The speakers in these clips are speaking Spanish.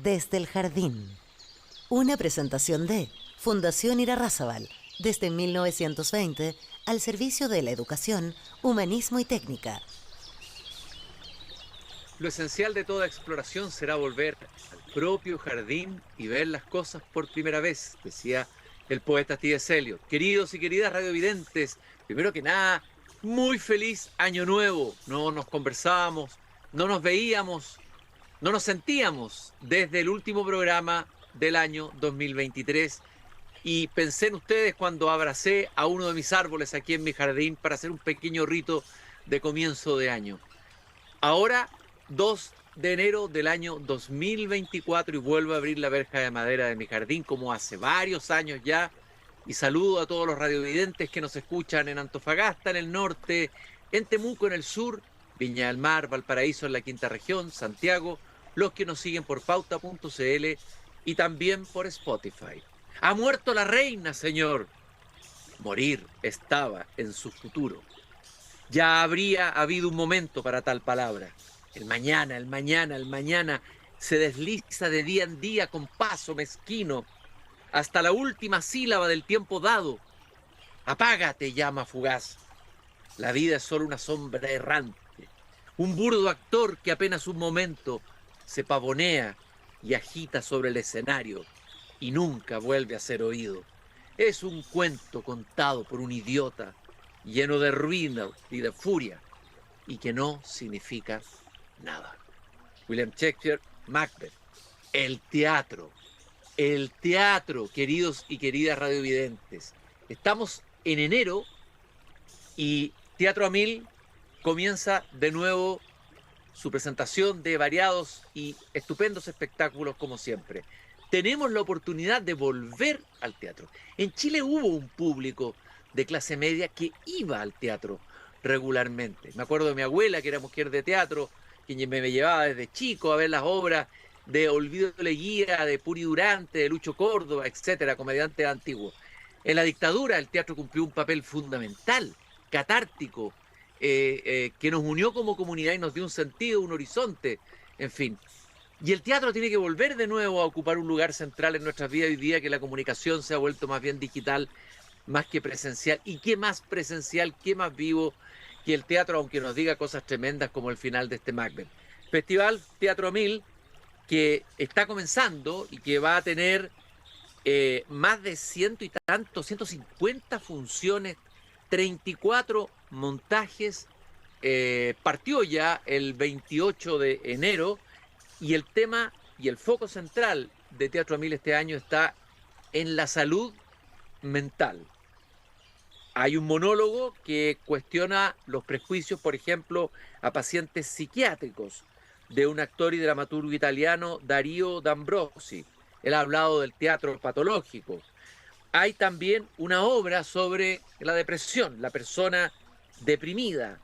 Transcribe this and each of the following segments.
Desde el Jardín. Una presentación de Fundación Irarrázaval, desde 1920, al servicio de la educación, humanismo y técnica. Lo esencial de toda exploración será volver al propio jardín y ver las cosas por primera vez, decía el poeta T.S. Eliot. Queridos y queridas radiovidentes, primero que nada, muy feliz año nuevo. No nos conversábamos, no nos veíamos, no nos sentíamos desde el último programa del año 2023 y pensé en ustedes cuando abracé a uno de mis árboles aquí en mi jardín para hacer un pequeño rito de comienzo de año. Ahora, 2 de enero del año 2024 y vuelvo a abrir la verja de madera de mi jardín como hace varios años ya. Y saludo a todos los radiovidentes que nos escuchan en Antofagasta, en el norte, en Temuco, en el sur, Viña del Mar, Valparaíso, en la quinta región, Santiago, los que nos siguen por pauta.cl y también por Spotify. ¡Ha muerto la reina, señor! Morir estaba en su futuro. Ya habría habido un momento para tal palabra. El mañana, el mañana, el mañana se desliza de día en día con paso mezquino hasta la última sílaba del tiempo dado. Apágate, llama fugaz. La vida es solo una sombra errante, un burdo actor que apenas un momento se pavonea y agita sobre el escenario y nunca vuelve a ser oído. Es un cuento contado por un idiota lleno de ruina y de furia y que no significa nada. William Shakespeare, Macbeth. El teatro, queridos y queridas radiovidentes. Estamos en enero y Teatro a Mil comienza de nuevo su presentación de variados y estupendos espectáculos como siempre. Tenemos la oportunidad de volver al teatro. En Chile hubo un público de clase media que iba al teatro regularmente. Me acuerdo de mi abuela, que era mujer de teatro, que me llevaba desde chico a ver las obras de Olvido Leguía, de Puri Durante, de Lucho Córdoba, etcétera, comediantes antiguos. En la dictadura el teatro cumplió un papel fundamental, catártico, que nos unió como comunidad y nos dio un sentido, un horizonte, en fin. Y el teatro tiene que volver de nuevo a ocupar un lugar central en nuestras vidas hoy día, que la comunicación se ha vuelto más bien digital, más que presencial. ¿Y qué más presencial, qué más vivo que el teatro, aunque nos diga cosas tremendas como el final de este Macbeth? Festival Teatro 1000, que está comenzando y que va a tener más de 150 funciones, 34 montajes. Partió ya el 28 de enero y el tema y el foco central de Teatro 1000 este año está en la salud mental. Hay un monólogo que cuestiona los prejuicios, por ejemplo, a pacientes psiquiátricos de un actor y dramaturgo italiano, Dario D'Ambrosi. Él ha hablado del teatro patológico. Hay también una obra sobre la depresión, la persona deprimida,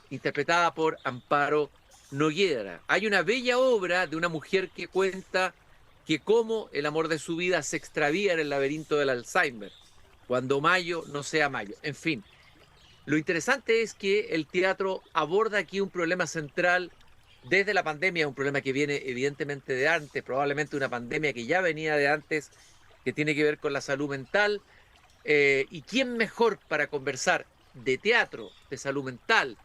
interpretada por Amparo Noguera. Hay una bella obra de una mujer que cuenta que cómo el amor de su vida se extravía en el laberinto del Alzheimer, cuando mayo no sea mayo. En fin, lo interesante es que el teatro aborda aquí un problema central desde la pandemia, un problema que viene evidentemente de antes, probablemente una pandemia que ya venía de antes, que tiene que ver con la salud mental. ¿Y quién mejor para conversar de teatro, de salud mental,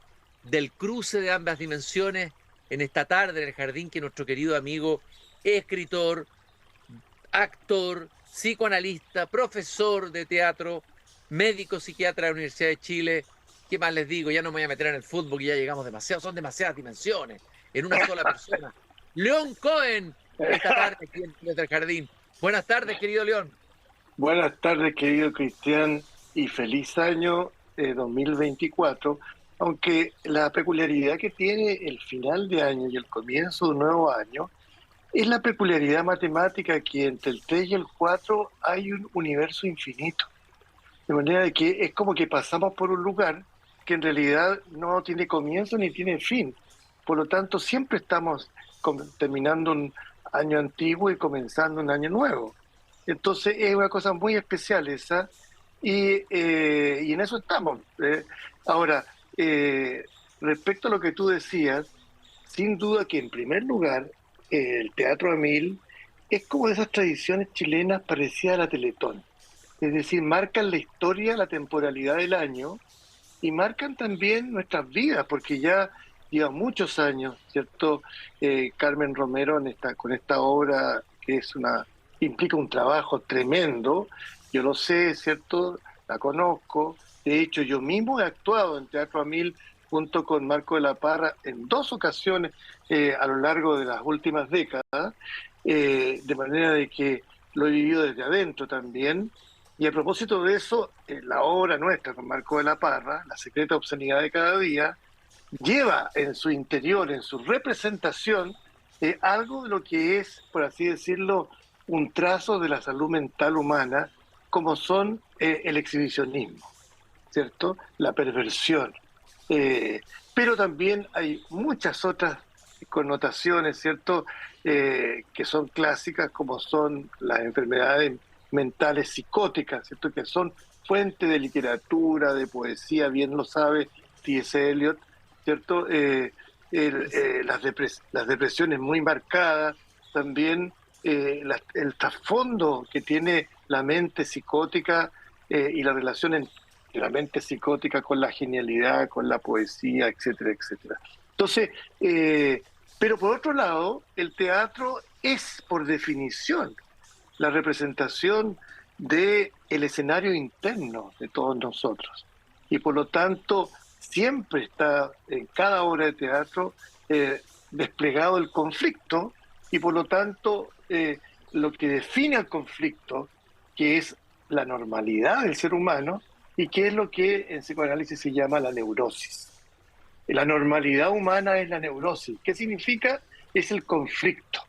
del cruce de ambas dimensiones en esta tarde en el jardín que nuestro querido amigo, escritor, actor, psicoanalista, profesor de teatro, médico psiquiatra de la Universidad de Chile? ¿Qué más les digo? Ya no me voy a meter en el fútbol, que ya llegamos demasiado, son demasiadas dimensiones en una sola persona. León Cohen, esta tarde aquí desde el jardín. Buenas tardes, querido León. Buenas tardes, querido Cristian, y feliz año 2024, aunque la peculiaridad que tiene el final de año y el comienzo de un nuevo año es la peculiaridad matemática que entre el 3 y el 4 hay un universo infinito. De manera de que es como que pasamos por un lugar que en realidad no tiene comienzo ni tiene fin. Por lo tanto, siempre estamos terminando un año antiguo y comenzando un año nuevo. Entonces es una cosa muy especial esa y en eso estamos. Ahora, respecto a lo que tú decías, sin duda que en primer lugar el Teatro a Mil es como de esas tradiciones chilenas parecidas a la Teletón. Es decir, marcan la historia, la temporalidad del año y marcan también nuestras vidas, porque ya lleva muchos años, ¿cierto? Carmen Romero con esta obra que implica un trabajo tremendo, yo lo sé, ¿cierto? La conozco, de hecho yo mismo he actuado en Teatro a Mil junto con Marco de la Parra en 2 ocasiones a lo largo de las últimas décadas, de manera de que lo he vivido desde adentro también. Y a propósito de eso, la obra nuestra con Marco de la Parra, La secreta obscenidad de cada día, lleva en su interior, en su representación, algo de lo que es, por así decirlo, un trazo de la salud mental humana, como son el exhibicionismo, ¿cierto? La perversión. Eh, pero también hay muchas otras connotaciones, ¿cierto? Que son clásicas, como son las enfermedades mentales psicóticas, ¿cierto? Que son fuente de literatura, de poesía, bien lo sabe T.S. Eliot, ¿cierto? Las depresiones muy marcadas, también el trasfondo que tiene la mente psicótica y la relación entre la mente psicótica con la genialidad, con la poesía, etcétera, etcétera. Entonces, pero por otro lado, el teatro es por definición la representación del escenario interno de todos nosotros. Y por lo tanto, siempre está en cada obra de teatro desplegado el conflicto y por lo tanto lo que define al conflicto, que es la normalidad del ser humano y que es lo que en psicoanálisis se llama la neurosis. La normalidad humana es la neurosis. ¿Qué significa? Es el conflicto.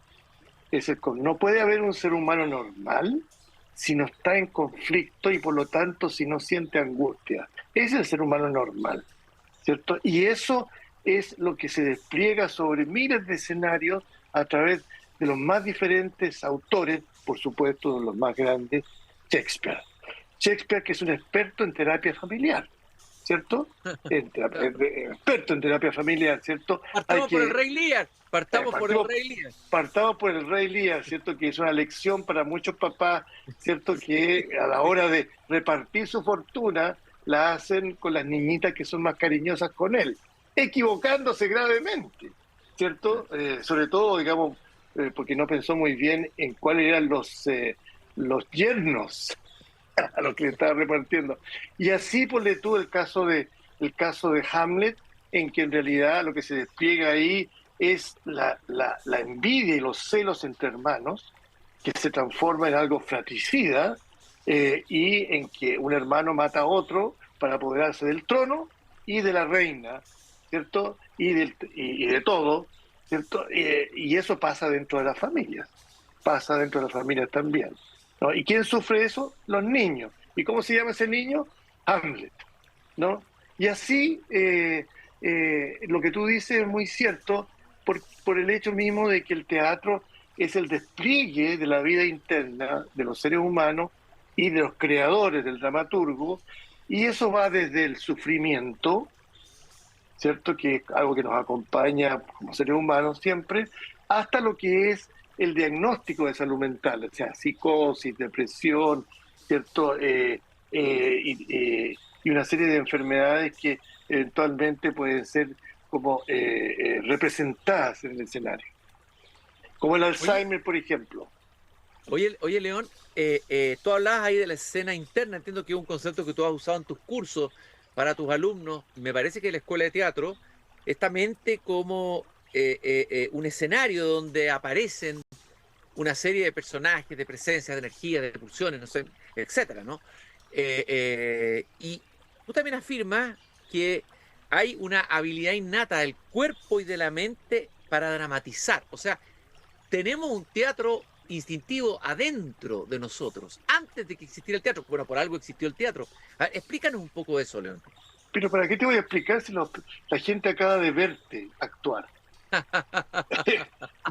No puede haber un ser humano normal si no está en conflicto y por lo tanto si no siente angustia. Es el ser humano normal, ¿cierto? Y eso es lo que se despliega sobre miles de escenarios a través de los más diferentes autores, por supuesto, de los más grandes, Shakespeare. Shakespeare, que es un experto en terapia familiar, ¿cierto? Experto en terapia familiar, ¿cierto? Partamos por el Rey Lear. Partamos por el Rey Lear. Partamos por el Rey Lear, ¿cierto? Que es una lección para muchos papás, ¿cierto? Que a la hora de repartir su fortuna, la hacen con las niñitas que son más cariñosas con él, equivocándose gravemente, ¿cierto? Sobre todo, digamos, porque no pensó muy bien en cuáles eran los yernos a los que le estaba repartiendo. Y así ponle tú el caso de Hamlet, en que en realidad lo que se despliega ahí es la envidia y los celos entre hermanos, que se transforma en algo fratricida, y en que un hermano mata a otro para apoderarse del trono y de la reina, ¿cierto? Y de todo, ¿cierto? Y eso pasa dentro de las familias, también, ¿no? ¿Y quién sufre eso? Los niños. ¿Y cómo se llama ese niño? Hamlet, ¿no? Y así, lo que tú dices es muy cierto por el hecho mismo de que el teatro es el despliegue de la vida interna de los seres humanos y de los creadores, del dramaturgo, y eso va desde el sufrimiento, ¿cierto? Que es algo que nos acompaña como seres humanos siempre, hasta lo que es el diagnóstico de salud mental, o sea, psicosis, depresión, ¿cierto? Y una serie de enfermedades que eventualmente pueden ser como representadas en el escenario. Como el Alzheimer, por ejemplo. Oye, León, tú hablabas ahí de la escena interna, entiendo que es un concepto que tú has usado en tus cursos para tus alumnos, y me parece que la escuela de teatro, esta mente como un escenario donde aparecen una serie de personajes, de presencias, de energías, de pulsiones, no sé, etcétera, ¿no? Y tú también afirmas que hay una habilidad innata del cuerpo y de la mente para dramatizar. O sea, tenemos un teatro instintivo adentro de nosotros, antes de que existiera el teatro. Bueno, por algo existió el teatro. A ver, explícanos un poco de eso, León. Pero ¿para qué te voy a explicar si la gente acaba de verte actuar?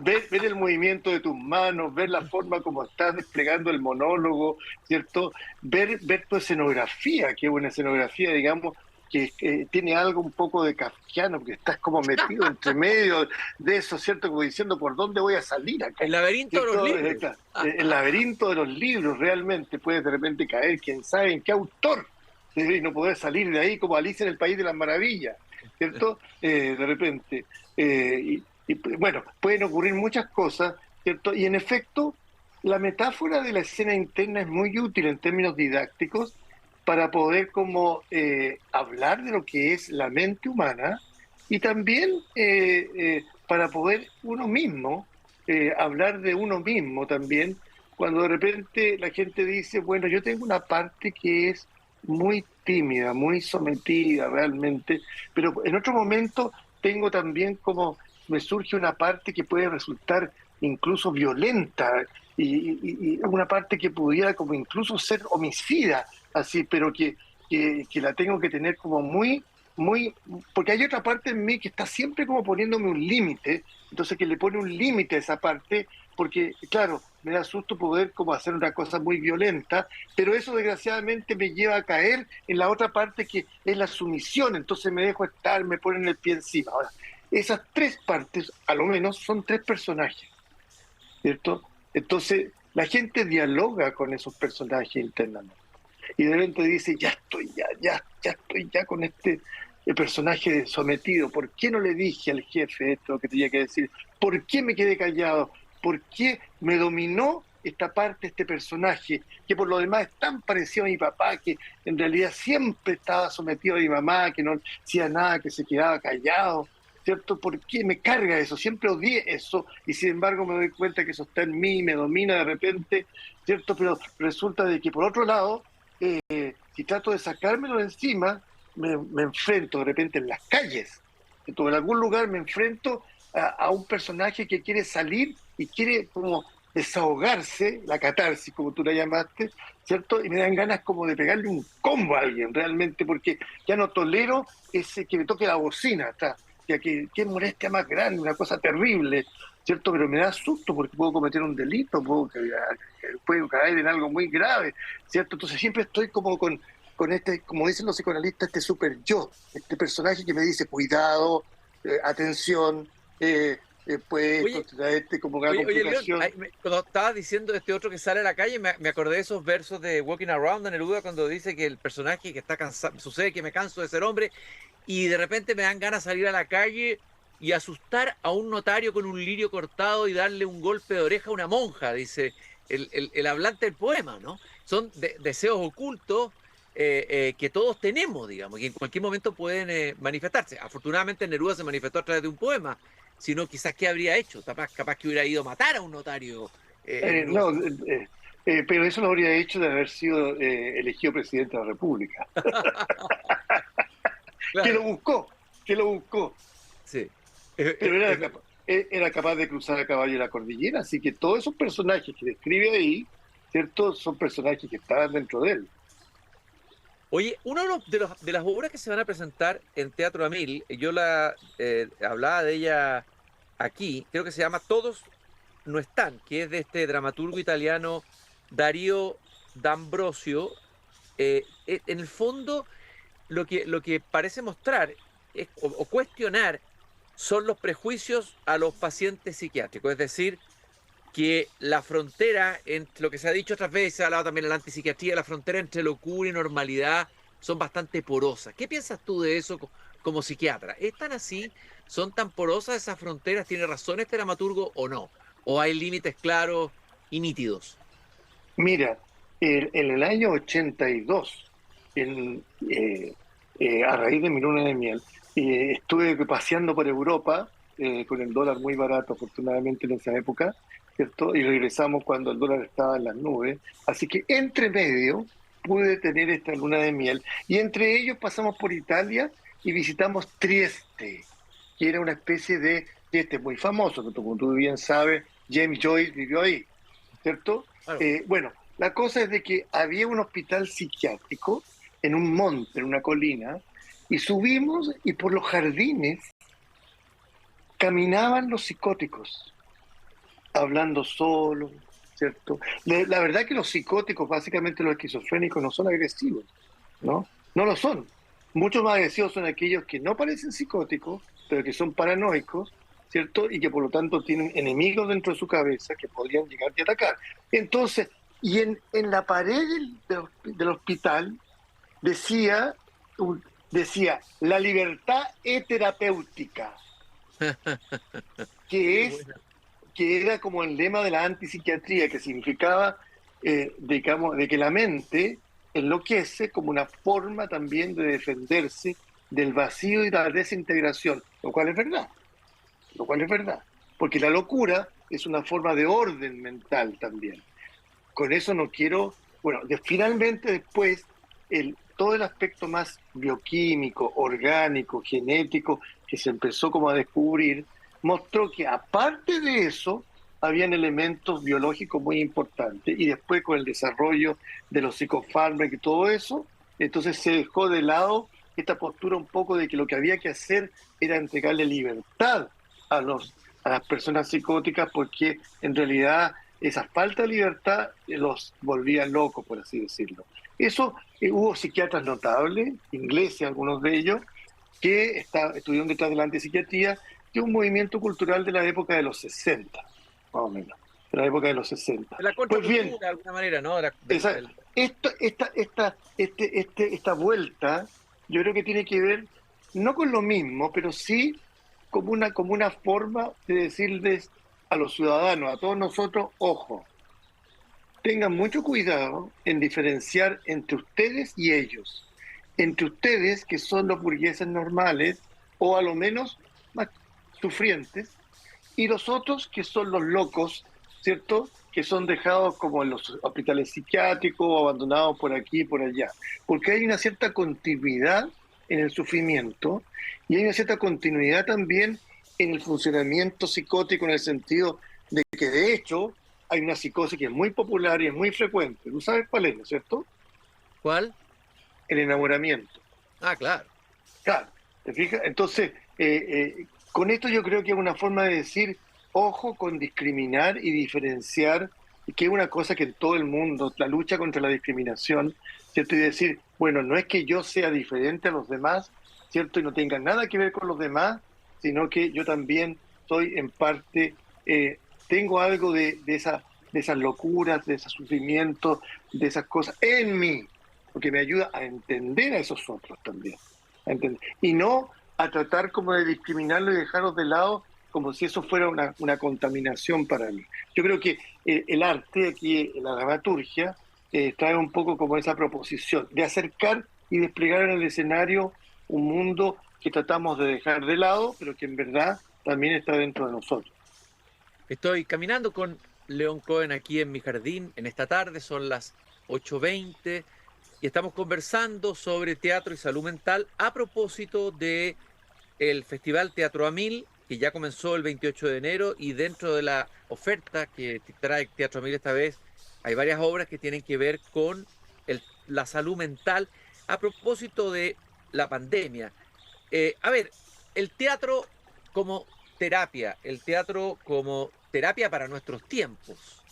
ver el movimiento de tus manos, ver la forma como estás desplegando el monólogo, ¿cierto? Ver tu escenografía, que es una escenografía, digamos, que tiene algo un poco de kafkiano, porque estás como metido entre medio de eso, ¿cierto? Como diciendo, ¿por dónde voy a salir acá? El laberinto de los libros. Claro, el laberinto de los libros, realmente puedes de repente caer, quién sabe en qué autor, y no poder salir de ahí como Alicia en el País de las Maravillas, ¿cierto? De repente. Bueno, pueden ocurrir muchas cosas, ¿cierto? Y en efecto, la metáfora de la escena interna es muy útil en términos didácticos para poder como hablar de lo que es la mente humana y también para poder uno mismo, hablar de uno mismo también, cuando de repente la gente dice, bueno, yo tengo una parte que es muy tímida, muy sometida realmente, pero en otro momento tengo también como, me surge una parte que puede resultar incluso violenta y una parte que pudiera como incluso ser homicida, así, pero que la tengo que tener como muy, porque hay otra parte en mí que está siempre como poniéndome un límite, entonces que le pone un límite a esa parte, porque claro, me da susto poder como hacer una cosa muy violenta, pero eso desgraciadamente me lleva a caer en la otra parte que es la sumisión, entonces me dejo estar, me ponen el pie encima. Ahora, esas tres partes, a lo menos, son tres personajes, ¿cierto? Entonces, la gente dialoga con esos personajes internamente. Y de repente dice, ya estoy ya con este personaje sometido. ¿Por qué no le dije al jefe esto que tenía que decir? ¿Por qué me quedé callado? ¿Por qué me dominó esta parte, este personaje, que por lo demás es tan parecido a mi papá, que en realidad siempre estaba sometido a mi mamá, que no hacía nada, que se quedaba callado? ¿Cierto? ¿Por qué me carga eso? Siempre odié eso y sin embargo me doy cuenta que eso está en mí, me domina de repente, ¿cierto? Pero resulta de que por otro lado, si trato de sacármelo de encima, me enfrento de repente en las calles, ¿cierto? En algún lugar me enfrento a un personaje que quiere salir y quiere como desahogarse, la catarsis, como tú la llamaste, ¿cierto? Y me dan ganas como de pegarle un combo a alguien, realmente, porque ya no tolero ese que me toque la bocina, está. Ya que qué molestia más grande, una cosa terrible, ¿cierto? Pero me da susto porque puedo cometer un delito, puedo caer en algo muy grave, ¿cierto? Entonces siempre estoy como con este, como dicen los psicoanalistas, este super yo, este personaje que me dice, cuidado, atención, pues Oye, esto trae como una oye, León, complicación. cuando estabas diciendo este otro que sale a la calle, me acordé de esos versos de Walking Around de Neruda cuando dice que el personaje que está cansado, sucede que me canso de ser hombre y de repente me dan ganas de salir a la calle y asustar a un notario con un lirio cortado y darle un golpe de oreja a una monja, dice el hablante del poema, ¿no? Son deseos ocultos que todos tenemos, digamos, y en cualquier momento pueden manifestarse. Afortunadamente Neruda se manifestó a través de un poema, sino quizás qué habría hecho, capaz que hubiera ido a matar a un notario. Neruda. No, pero eso lo habría hecho de haber sido elegido presidente de la República. Que lo Claro, buscó, que lo buscó. sí. Pero era capaz de cruzar a caballo la cordillera, así que todos esos personajes que describe ahí, ¿cierto? Son personajes que estaban dentro de él. Oye, uno de las obras que se van a presentar en Teatro Amil, yo hablaba de ella aquí, creo que se llama Todos no están, que es de este dramaturgo italiano Darío D'Ambrosio. En el fondo, lo que parece mostrar o cuestionar son los prejuicios a los pacientes psiquiátricos, es decir, que la frontera entre lo que se ha dicho otras veces, se ha hablado también de la antipsiquiatría, la frontera entre locura y normalidad son bastante porosas. ¿Qué piensas tú de eso como psiquiatra? ¿Es tan así? ¿Son tan porosas esas fronteras? ¿Tiene razón este dramaturgo o no? ¿O hay límites claros y nítidos? Mira, en el año 82, a raíz de mi luna de miel, estuve paseando por Europa con el dólar muy barato, afortunadamente en esa época, ¿cierto? Y regresamos cuando el dólar estaba en las nubes. Así que entre medio pude tener esta luna de miel. Y entre ellos pasamos por Italia y visitamos Trieste, que era una especie de Trieste muy famoso, que como tú bien sabes, James Joyce vivió ahí, ¿cierto? Claro. Bueno, la cosa es de que había un hospital psiquiátrico en un monte, en una colina, y subimos y por los jardines caminaban los psicóticos, hablando solos, ¿cierto? La verdad que los psicóticos, básicamente los esquizofrénicos, no son agresivos, ¿no? No lo son. Mucho más agresivos son aquellos que no parecen psicóticos, pero que son paranoicos, ¿cierto? Y que por lo tanto tienen enemigos dentro de su cabeza que podrían llegar y atacar. Entonces, y en la pared del hospital decía, decía, la libertad es terapéutica, Qué que es buena. que era como el lema de la antipsiquiatría, que significaba, digamos, de que la mente enloquece como una forma también de defenderse del vacío y la desintegración, lo cual es verdad, lo cual es verdad, porque la locura es una forma de orden mental también. Con eso no quiero, bueno, finalmente después, todo el aspecto más bioquímico, orgánico, genético, que se empezó como a descubrir, mostró que aparte de eso, habían elementos biológicos muy importantes. Y después con el desarrollo de los psicofármacos y todo eso, entonces se dejó de lado esta postura un poco de que lo que había que hacer era entregarle libertad a a las personas psicóticas, porque en realidad esa falta de libertad los volvía locos, por así decirlo. Eso, hubo psiquiatras notables, ingleses algunos de ellos, que estuvieron detrás de la antipsiquiatría, que es un movimiento cultural de la época de los 60, más o menos, de la época de los 60. La Pues bien, contracultura, de alguna manera, ¿no? esa, esta vuelta, yo creo que tiene que ver no con lo mismo, pero sí como una forma de decirles a los ciudadanos, a todos nosotros, ojo, tengan mucho cuidado en diferenciar entre ustedes y ellos. Entre ustedes, que son los burgueses normales, o a lo menos más sufrientes, y los otros, que son los locos, ¿cierto? Que son dejados como en los hospitales psiquiátricos o abandonados por aquí y por allá. Porque hay una cierta continuidad en el sufrimiento y hay una cierta continuidad también en el funcionamiento psicótico, en el sentido de que de hecho hay una psicosis que es muy popular y es muy frecuente. ¿Tú sabes cuál es, no es cierto? ¿Cuál? El enamoramiento. Ah, claro. Claro, ¿te fijas? Entonces, con esto yo creo que es una forma de decir, ojo con discriminar y diferenciar, que es una cosa que en todo el mundo, la lucha contra la discriminación, ¿cierto? Y decir, bueno, no es que yo sea diferente a los demás, ¿cierto? Y no tenga nada que ver con los demás, sino que yo también soy en parte, tengo algo de esas locuras, de esos sufrimientos, de esas cosas en mí, porque me ayuda a entender a esos otros también. ¿Entiendes? Y no a tratar como de discriminarlo y dejarlos de lado como si eso fuera una contaminación para mí. Yo creo que el arte aquí, la dramaturgia, trae un poco como esa proposición de acercar y desplegar en el escenario un mundo que tratamos de dejar de lado, pero que en verdad también está dentro de nosotros. Estoy caminando con León Cohen aquí en mi jardín en esta tarde, son las 8:20 y estamos conversando sobre teatro y salud mental a propósito de el Festival Teatro a Mil, que ya comenzó el 28 de enero y dentro de la oferta que trae Teatro a Mil esta vez hay varias obras que tienen que ver con la salud mental a propósito de la pandemia. A ver, el teatro como terapia, el teatro como terapia para nuestros tiempos.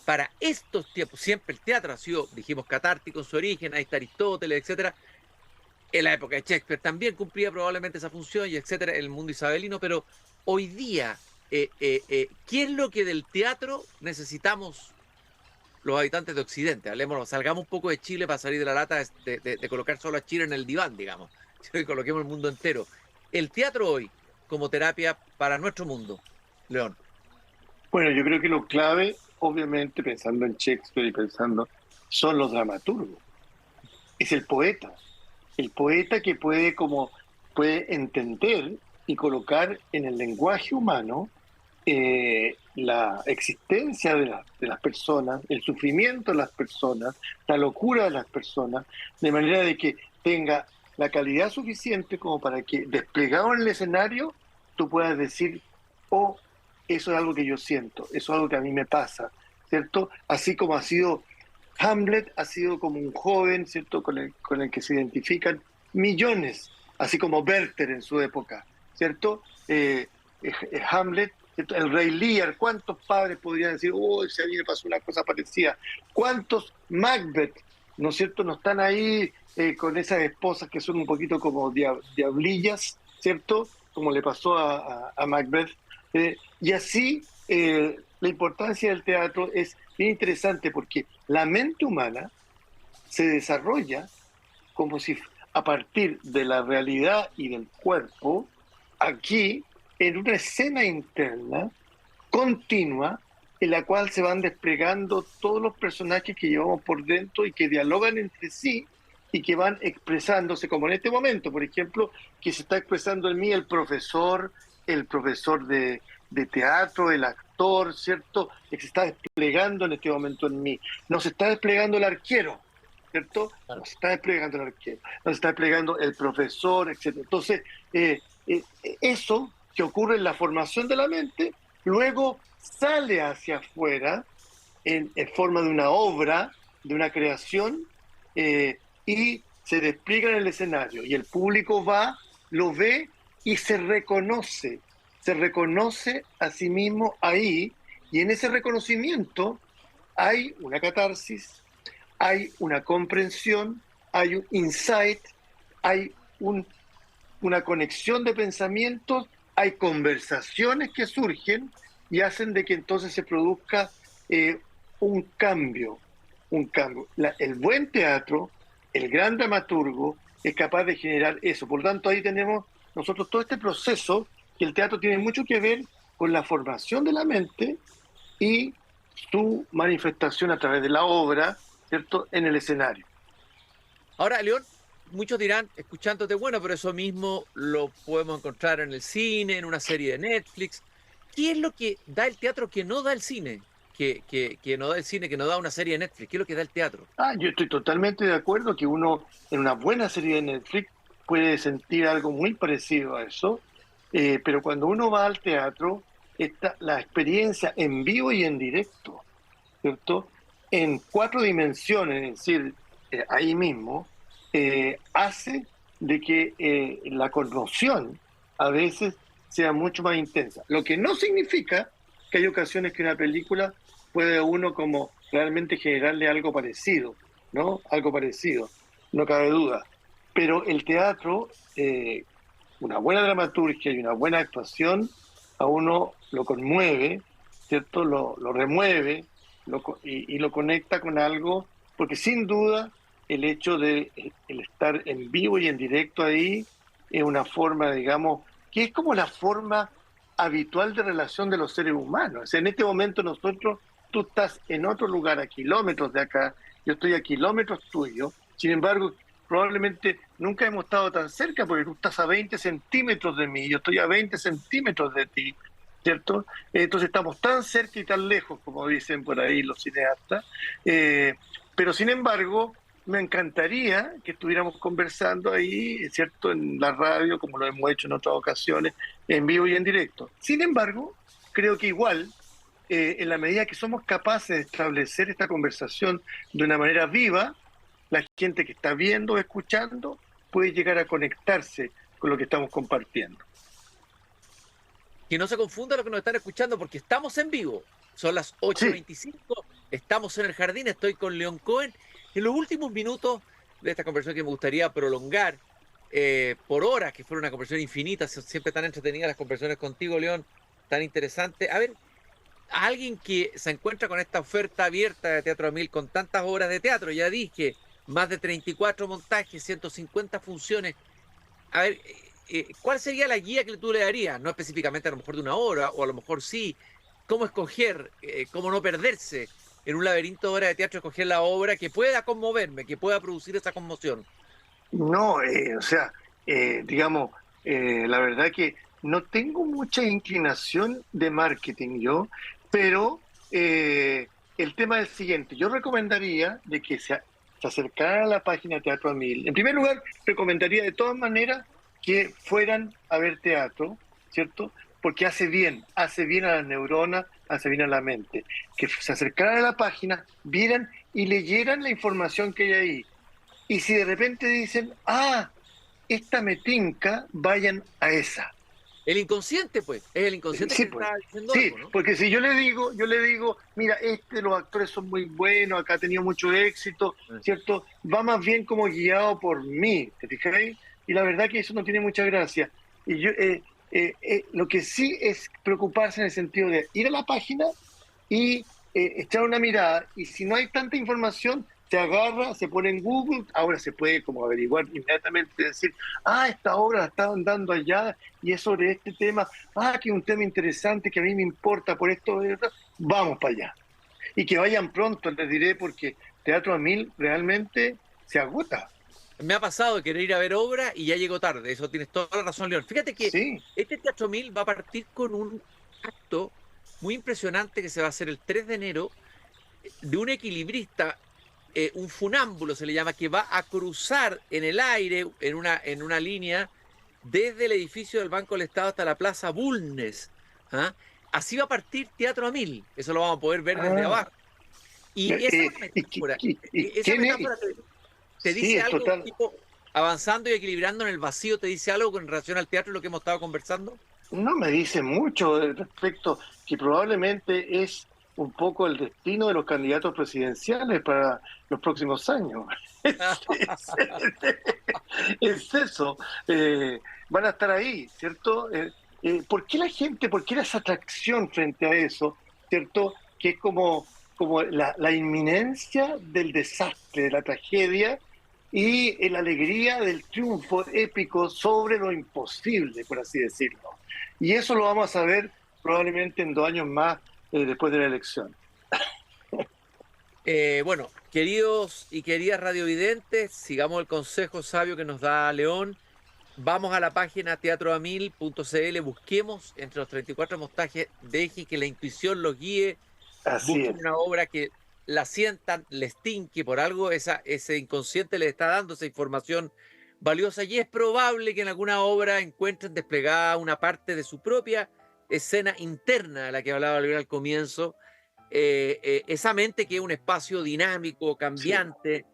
Para estos tiempos, siempre el teatro ha sido, dijimos, catártico en su origen, ahí está Aristóteles, etcétera. En la época de Shakespeare también cumplía probablemente esa función, y etcétera, en el mundo isabelino, pero hoy día, ¿qué es lo que del teatro necesitamos los habitantes de Occidente? Hablemos, salgamos un poco de Chile para salir de la lata de colocar solo a Chile en el diván, digamos, y coloquemos el mundo entero. El teatro hoy, como terapia para nuestro mundo, León. Bueno, yo creo que lo clave, obviamente, pensando en Shakespeare y pensando, son los dramaturgos. Es el poeta que puede como puede entender y colocar en el lenguaje humano la existencia de las personas, el sufrimiento de las personas, la locura de las personas, de manera de que tenga la calidad suficiente como para que desplegado en el escenario tú puedas decir, oh, eso es algo que yo siento, eso es algo que a mí me pasa, ¿cierto? Así como ha sido Hamlet, ha sido como un joven, ¿cierto? Con el que se identifican millones, así como Werther en su época, ¿cierto? Hamlet, ¿cierto? El rey Lear, ¿cuántos padres podrían decir, oh, si a mí me pasó una cosa parecida? ¿Cuántos Macbeth ¿no es cierto? No están ahí con esas esposas que son un poquito como diablillas, ¿cierto? Como le pasó a Macbeth. Y así la importancia del teatro es bien interesante porque la mente humana se desarrolla como si a partir de la realidad y del cuerpo, aquí en una escena interna continua en la cual se van desplegando todos los personajes que llevamos por dentro y que dialogan entre sí y que van expresándose, como en este momento, por ejemplo, que se está expresando en mí el profesor de teatro, el actor, ¿cierto? Que se está desplegando en este momento en mí. No se está desplegando el arquero, ¿cierto? No se está desplegando el arquero, no se está desplegando el profesor, etcétera. Entonces, eso que ocurre en la formación de la mente, luego sale hacia afuera en forma de una obra, de una creación, y se despliega en el escenario. Y el público va, lo ve y se reconoce a sí mismo ahí, y en ese reconocimiento hay una catarsis, hay una comprensión, hay un insight, hay una conexión de pensamientos, hay conversaciones que surgen y hacen de que entonces se produzca un cambio, un cambio. El buen teatro, el gran dramaturgo, es capaz de generar eso. Por lo tanto, ahí tenemos nosotros todo este proceso, que el teatro tiene mucho que ver con la formación de la mente y su manifestación a través de la obra, ¿cierto?, en el escenario. Ahora, León, muchos dirán, escuchándote, bueno, pero eso mismo lo podemos encontrar en el cine, en una serie de Netflix. ¿Qué es lo que da el teatro que no da el cine? Que no da el cine, que no da una serie de Netflix. ¿Qué es lo que da el teatro? Yo estoy totalmente de acuerdo que uno en una buena serie de Netflix puede sentir algo muy parecido a eso, pero cuando uno va al teatro, está la experiencia en vivo y en directo, ¿cierto? En 4 dimensiones, es decir, ahí mismo, hace de que la conmoción a veces sea mucho más intensa. Lo que no significa que hay ocasiones que una película puede uno como realmente generarle algo parecido, ¿no? Algo parecido, no cabe duda. Pero el teatro, una buena dramaturgia y una buena actuación, a uno lo conmueve, ¿cierto? Lo remueve y lo conecta con algo, porque sin duda el hecho de el estar en vivo y en directo ahí es una forma, digamos, que es como la forma habitual de relación de los seres humanos. O sea, en este momento tú estás en otro lugar a kilómetros de acá, yo estoy a kilómetros tuyo, sin embargo, probablemente nunca hemos estado tan cerca porque tú estás a 20 centímetros de mí, yo estoy a 20 centímetros de ti, ¿cierto? Entonces estamos tan cerca y tan lejos, como dicen por ahí los cineastas, pero sin embargo, me encantaría que estuviéramos conversando ahí, ¿cierto?, en la radio, como lo hemos hecho en otras ocasiones, en vivo y en directo. Sin embargo, creo que igual, en la medida que somos capaces de establecer esta conversación de una manera viva, la gente que está viendo o escuchando puede llegar a conectarse con lo que estamos compartiendo. Que no se confunda lo que nos están escuchando, porque estamos en vivo. Son las 8:25, estamos en el jardín, estoy con León Cohen. En los últimos minutos de esta conversación que me gustaría prolongar por horas, que fuera una conversación infinita, siempre tan entretenida las conversaciones contigo, León, tan interesante. A ver, a alguien que se encuentra con esta oferta abierta de Teatro a Mil, con tantas obras de teatro, ya dije, más de 34 montajes, 150 funciones. A ver, ¿cuál sería la guía que tú le darías? No específicamente a lo mejor de una hora, o a lo mejor sí. ¿Cómo escoger? ¿Cómo no perderse en un laberinto de obras de teatro, escoger la obra que pueda conmoverme, que pueda producir esa conmoción? No, o sea, digamos, la verdad que no tengo mucha inclinación de marketing yo, pero el tema es el siguiente. Yo recomendaría de que se acercaran a la página Teatro a Mil. En primer lugar, recomendaría de todas maneras que fueran a ver teatro, ¿cierto? Porque hace bien a las neuronas, hace bien a la mente. Que se acercaran a la página, vieran y leyeran la información que hay ahí. Y si de repente dicen, esta me tinca, vayan a esa. El inconsciente, pues, es el inconsciente Sí, que pues. está diciendo Sí, algo, ¿no? porque si yo le digo, mira, los actores son muy buenos, acá ha tenido mucho éxito, ¿cierto? Va más bien como guiado por mí, ¿te fijáis? Y la verdad que eso no tiene mucha gracia. Y lo que sí es preocuparse en el sentido de ir a la página y echar una mirada. Y si no hay tanta información, se agarra, se pone en Google, ahora se puede como averiguar inmediatamente, decir, esta obra la estaban dando allá y es sobre este tema, que es un tema interesante que a mí me importa por esto, ¿verdad? Vamos para allá. Y que vayan pronto, les diré, porque Teatro a Mil realmente se agota. Me ha pasado de querer ir a ver obra y ya llegó tarde. Eso tienes toda la razón, León. Fíjate que Sí. este Teatro Mil va a partir con un acto muy impresionante que se va a hacer el 3 de enero de un equilibrista, un funámbulo se le llama, que va a cruzar en el aire, en una línea, desde el edificio del Banco del Estado hasta la Plaza Bulnes. ¿Ah? Así va a partir Teatro a Mil. Eso lo vamos a poder ver desde Ah, abajo. Y esa es una ¿y, metáfora. Esa quién es? metáfora te Sí, dice es algo, total. tipo, avanzando y equilibrando en el vacío, te dice algo con relación al teatro, lo que hemos estado conversando. No me dice mucho respecto que probablemente es un poco el destino de los candidatos presidenciales para los próximos años. Es, es eso. Van a estar ahí, ¿cierto? ¿Por qué la gente, por qué esa atracción frente a eso, ¿cierto? Que es como la inminencia del desastre, de la tragedia y la alegría del triunfo épico sobre lo imposible, por así decirlo. Y eso lo vamos a ver probablemente en 2 años más después de la elección. Bueno, queridos y queridas radiovidentes, sigamos el consejo sabio que nos da León. Vamos a la página teatroamil.cl, busquemos entre los 34 montajes, deje que la intuición los guíe, Así busquen es. una obra que la sientan, les tinque, por algo ese inconsciente les está dando esa información valiosa y es probable que en alguna obra encuentren desplegada una parte de su propia escena interna de la que hablaba León al comienzo, esa mente que es un espacio dinámico, Sí. cambiante,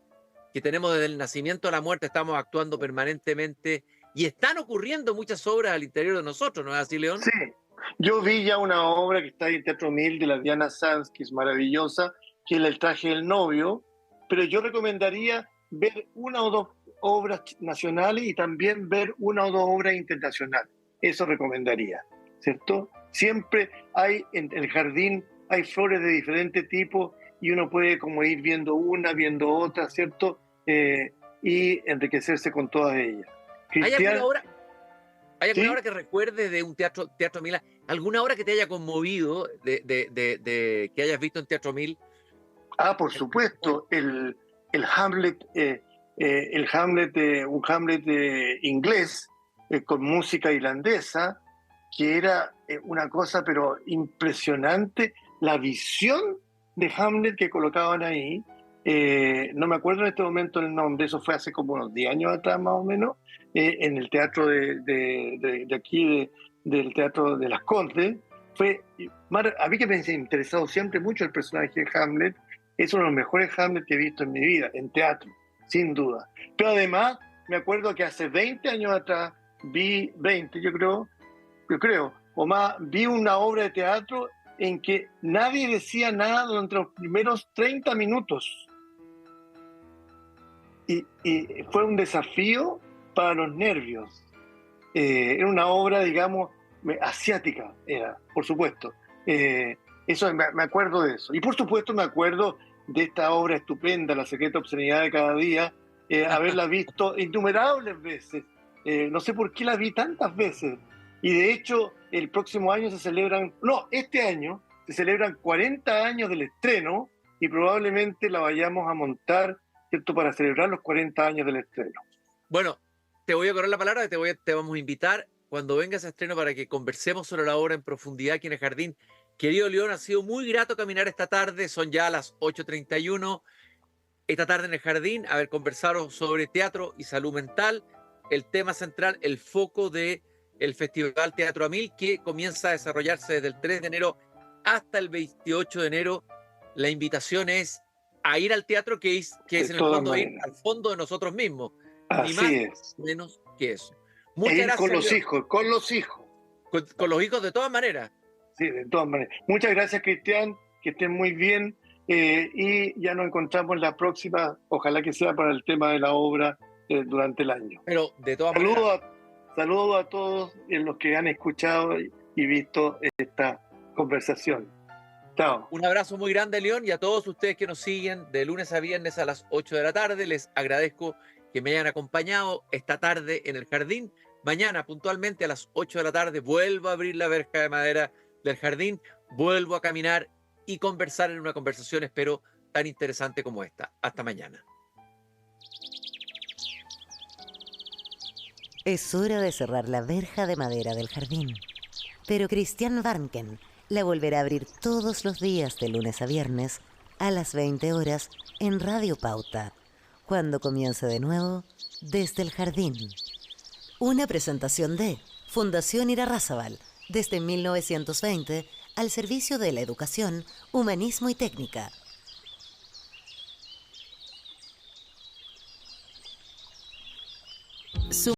que tenemos desde el nacimiento a la muerte, estamos actuando permanentemente y están ocurriendo muchas obras al interior de nosotros, ¿no es así, León? Sí. Yo vi ya una obra que está ahí en Teatro Mil de la Diana Sanz, que es maravillosa, que es El traje del novio, pero yo recomendaría ver una o dos obras nacionales y también ver una o dos obras internacionales. Eso recomendaría, ¿cierto? Siempre hay en el jardín, hay flores de diferente tipo y uno puede como ir viendo una, viendo otra, ¿cierto? Y enriquecerse con todas ellas. ¿Hay alguna Cristian, obra, hay alguna ¿sí? obra que recuerdes de un Teatro Mil? ¿Alguna obra que te haya conmovido, que hayas visto en Teatro Mil? Por supuesto, el Hamlet, un Hamlet inglés con música irlandesa, que era una cosa pero impresionante, la visión de Hamlet que colocaban ahí. No me acuerdo en este momento el nombre, eso fue hace como unos 10 años atrás más o menos, en el teatro de aquí, del Teatro de las Condes. A mí que me ha interesado siempre mucho el personaje de Hamlet, es uno de los mejores Hamlet que he visto en mi vida, en teatro, sin duda. Pero además, me acuerdo que hace 20 años atrás, vi 20, yo creo, o más, vi una obra de teatro en que nadie decía nada durante los primeros 30 minutos. Y fue un desafío para los nervios. Era una obra, digamos, asiática, era, por supuesto. Eso me acuerdo de eso. Y por supuesto me acuerdo de esta obra estupenda, La secreta obscenidad de cada día, haberla visto innumerables veces. No sé por qué la vi tantas veces. Y de hecho, el próximo año este año se celebran 40 años del estreno y probablemente la vayamos a montar, ¿cierto?, para celebrar los 40 años del estreno. Bueno, te voy a correr la palabra, te vamos a invitar cuando vengas a estreno para que conversemos sobre la obra en profundidad aquí en el jardín. Querido León, ha sido muy grato caminar esta tarde, son ya las 8:31, esta tarde en el jardín, haber conversado sobre teatro y salud mental, el tema central, el foco del Festival Teatro a Mil, que comienza a desarrollarse desde el 3 de enero hasta el 28 de enero. La invitación es a ir al teatro, que es en el fondo ir al fondo de nosotros mismos. Ni más, Así es. menos que eso. E Muchas ir con gracias, los León. hijos, con los hijos. con los hijos de todas maneras. Sí, de todas maneras. Muchas gracias, Cristian, que estén muy bien y ya nos encontramos la próxima, ojalá que sea para el tema de la obra durante el año. Pero de todas maneras. Saludos a todos los que han escuchado y visto esta conversación. Chao. Un abrazo muy grande, León, y a todos ustedes que nos siguen de lunes a viernes a las 8 de la tarde. Les agradezco que me hayan acompañado esta tarde en el jardín. Mañana, puntualmente a las 8 de la tarde, vuelvo a abrir la verja de madera del jardín, vuelvo a caminar y conversar en una conversación, espero, tan interesante como esta. Hasta mañana. Es hora de cerrar la verja de madera del jardín. Pero Christian Warnken la volverá a abrir todos los días de lunes a viernes a las 20 horas en Radio Pauta, cuando comience de nuevo Desde el Jardín. Una presentación de Fundación Irarrázaval, desde 1920 al servicio de la educación, humanismo y técnica.